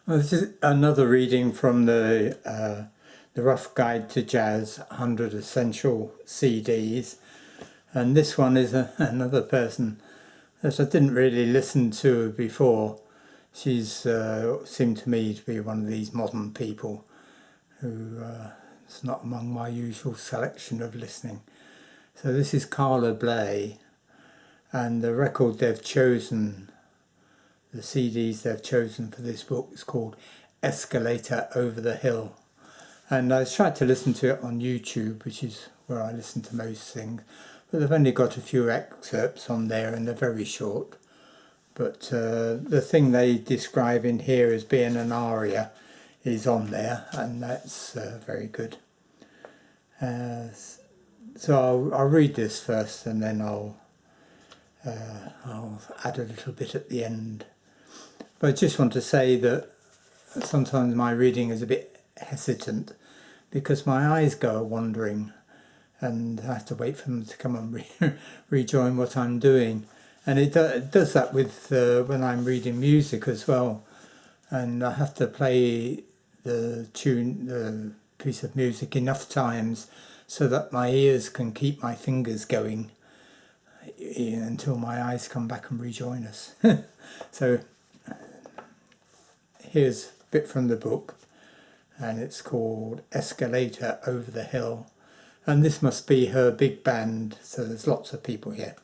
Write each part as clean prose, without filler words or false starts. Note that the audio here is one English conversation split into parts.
Well, this is another reading from the Rough Guide to Jazz 100 Essential CDs, and this one is another person that I didn't really listen to before. She's seemed to me to be one of these modern people who is not among my usual selection of listening. So this is Carla Bley, and the record they've chosen, the CDs they've chosen for this book is called Escalator Over the Hill. And I tried to listen to it on YouTube, which is where I listen to most things, but they've only got a few excerpts on there and they're very short. But the thing they describe in here as being an aria is on there, and that's very good. So I'll read this first, and then I'll add a little bit at the end. But I just want to say that sometimes my reading is a bit hesitant because my eyes go wandering, and I have to wait for them to come and rejoin what I'm doing. And it does that with when I'm reading music as well, and I have to play the piece of music enough times so that my ears can keep my fingers going until my eyes come back and rejoin us. So here's a bit from the book, and it's called Escalator Over the Hill, and this must be her big band, so there's lots of people here.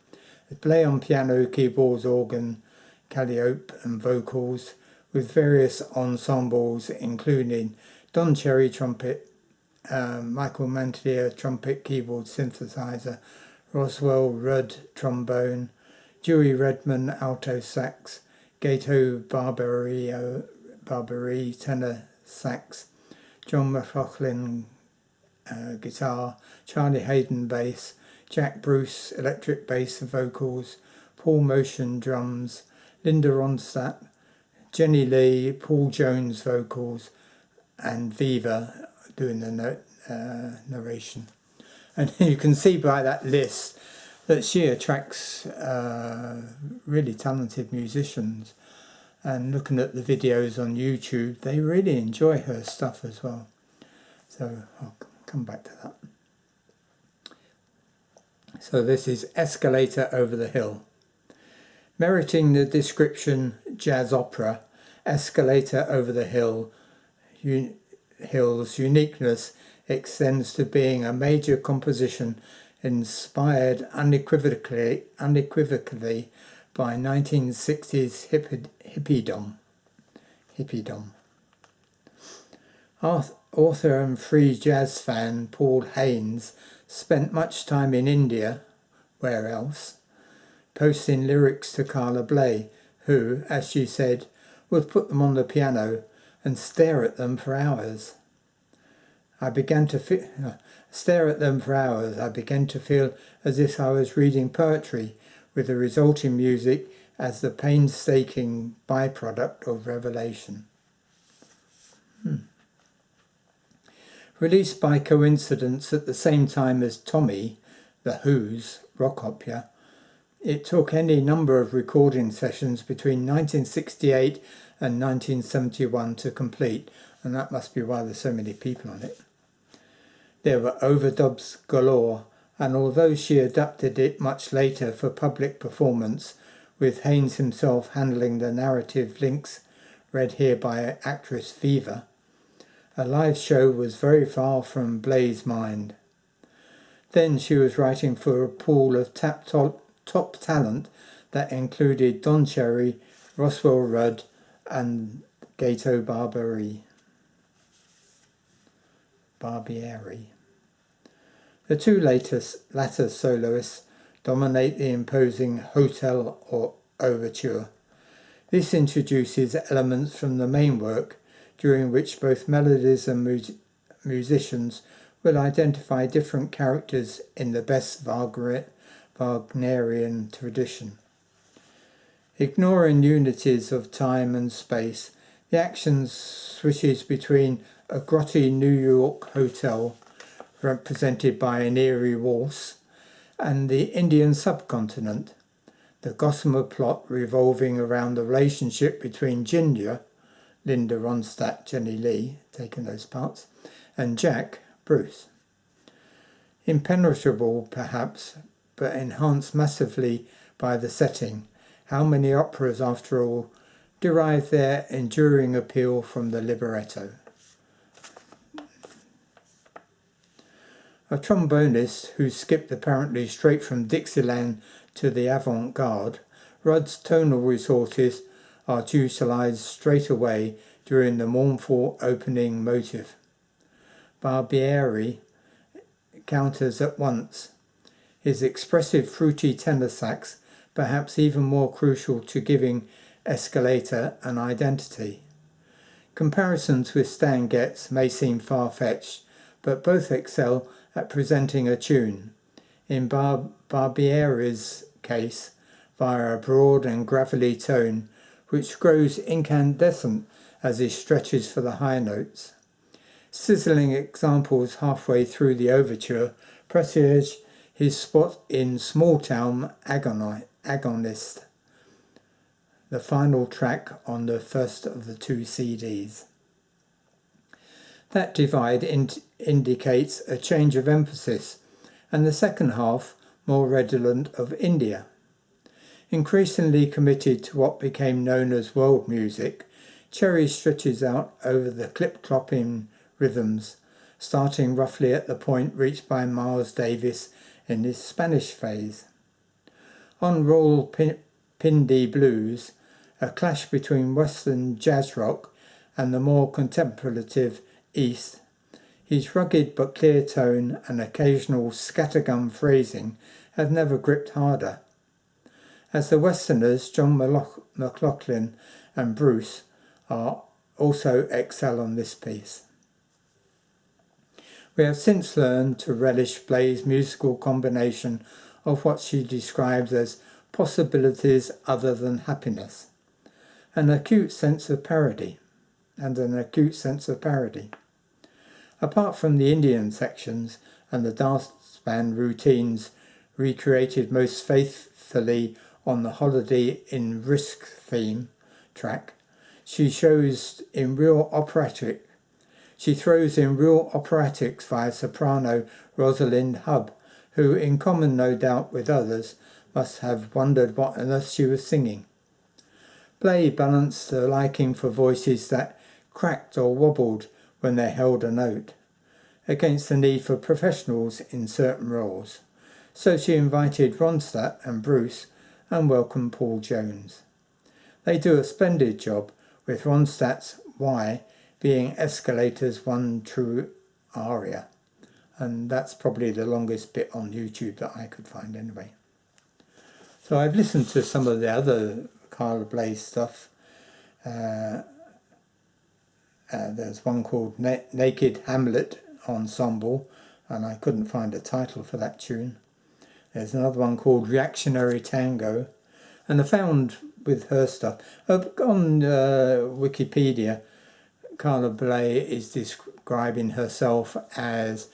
Bley on piano, keyboards, organ, calliope and vocals, with various ensembles including Don Cherry trumpet, Michael Mantier trumpet, keyboard, synthesizer, Roswell Rudd trombone, Dewey Redman alto sax, Gato Barbary tenor sax, John McLaughlin guitar, Charlie Hayden bass, Jack Bruce electric bass and vocals, Paul Motion drums, Linda Ronstadt, Jenny Lee, Paul Jones vocals, and Viva doing the narration. And you can see by that list that she attracts really talented musicians, and looking at the videos on YouTube, they really enjoy her stuff as well. So I'll come back to that. So this is Escalator Over the Hill. Meriting the description jazz opera, Escalator Over the Hill's uniqueness extends to being a major composition inspired unequivocally by 1960s hippiedom. Author and free jazz fan Paul Haynes spent much time in India, where else, posting lyrics to Carla Bley, who, as she said, would put them on the piano and stare at them for hours. I began to feel as if I was reading poetry, with the resulting music as the painstaking byproduct of revelation. Released by coincidence at the same time as Tommy, The Who's rock opera, it took any number of recording sessions between 1968 and 1971 to complete, and that must be why there's so many people on it. There were overdubs galore, and although she adapted it much later for public performance, with Haynes himself handling the narrative links read here by actress Viva, a live show was very far from Bley's mind. Then she was writing for a pool of top talent that included Don Cherry, Roswell Rudd and Gato Barbieri. The two latter soloists dominate the imposing Hotel or Overture. This introduces elements from the main work, during which both melodies and musicians will identify different characters in the best Wagnerian tradition. Ignoring unities of time and space, the action switches between a grotty New York hotel, represented by an eerie waltz, and the Indian subcontinent, the gossamer plot revolving around the relationship between Ginger, Linda Ronstadt, Jenny Lee, taking those parts, and Jack, Bruce. Impenetrable, perhaps, but enhanced massively by the setting. How many operas, after all, derive their enduring appeal from the libretto? A trombonist who skipped apparently straight from Dixieland to the avant-garde, Rudd's tonal resources are utilised straight away during the mournful opening motive. Barbieri counters at once. His expressive fruity tenor sax, perhaps even more crucial to giving Escalator an identity. Comparisons with Stan Getz may seem far-fetched, but both excel at presenting a tune. In Barbieri's case, via a broad and gravelly tone, which grows incandescent as he stretches for the high notes. Sizzling examples halfway through the overture presage his spot in Small Town Agonist, the final track on the first of the 2 CDs. That divide indicates a change of emphasis, and the second half more redolent of India. Increasingly committed to what became known as world music, Cherry stretches out over the clip-clopping rhythms, starting roughly at the point reached by Miles Davis in his Spanish phase. On Royal Pindi Blues, a clash between Western jazz rock and the more contemplative East, his rugged but clear tone and occasional scattergun phrasing have never gripped harder. As the Westerners, John McLaughlin and Bruce are also excel on this piece. We have since learned to relish Bley's musical combination of what she describes as possibilities other than happiness, an acute sense of parody. Apart from the Indian sections and the dance band routines recreated most faithfully on the Holiday in Risk theme track, she throws in real operatics via soprano Rosalind Hubb, who, in common no doubt with others, must have wondered what on earth she was singing. Bley balanced a liking for voices that cracked or wobbled when they held a note, against the need for professionals in certain roles. So she invited Ronstadt and Bruce and welcomed Paul Jones. They do a splendid job, with Ronstadt's Why being Escalator's one true aria. And that's probably the longest bit on YouTube that I could find anyway. So I've listened to some of the other Carla Bley stuff. There's one called Naked Hamlet Ensemble, and I couldn't find a title for that tune. There's another one called Reactionary Tango, and I found with her stuff on Wikipedia, Carla Bley is describing herself as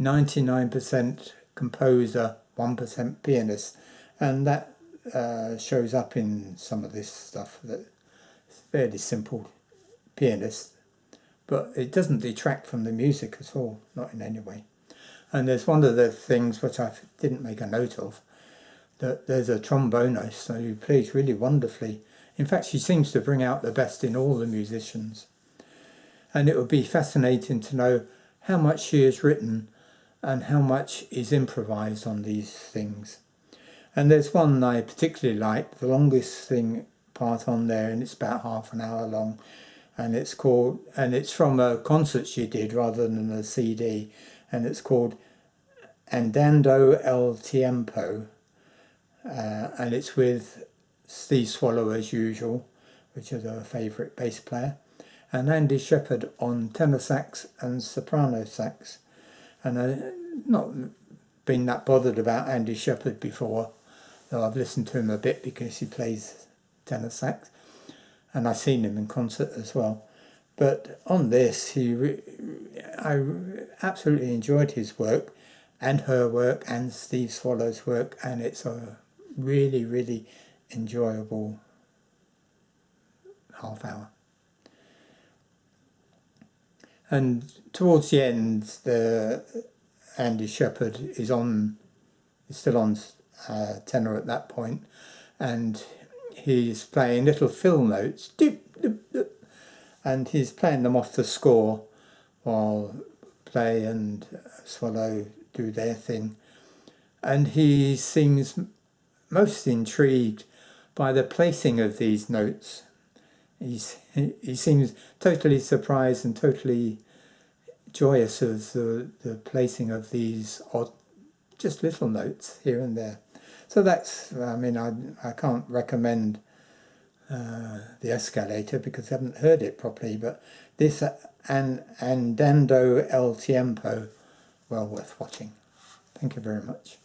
99% composer, 1% pianist, and that shows up in some of this stuff. That it's fairly simple pianist, but it doesn't detract from the music at all, not in any way. And there's one of the things which I didn't make a note of, that there's a trombonist who plays really wonderfully. In fact, she seems to bring out the best in all the musicians. And it would be fascinating to know how much she has written and how much is improvised on these things. And there's one I particularly like, the longest thing part on there, and it's about half an hour long, and it's from a concert she did rather than a CD, and it's called Andando el Tiempo, and it's with Steve Swallow as usual, which is her favourite bass player, and Andy Shepherd on tenor sax and soprano sax. And I've not been that bothered about Andy Shepherd before, though I've listened to him a bit because he plays tenor sax, and I've seen him in concert as well. But on this, I absolutely enjoyed his work, and her work, and Steve Swallow's work, and it's a really, really enjoyable half hour. And towards the end, Andy Shepherd is still on tenor at that point, and he's playing little fill notes, doop, doop, doop, and he's playing them off the score while Bley and Swallow do their thing. And he seems most intrigued by the placing of these notes. He seems totally surprised and totally joyous of the placing of these odd, just little notes here and there. So that's, I mean, I can't recommend the Escalator because I haven't heard it properly, but this Andando el Tiempo, well worth watching. Thank you very much.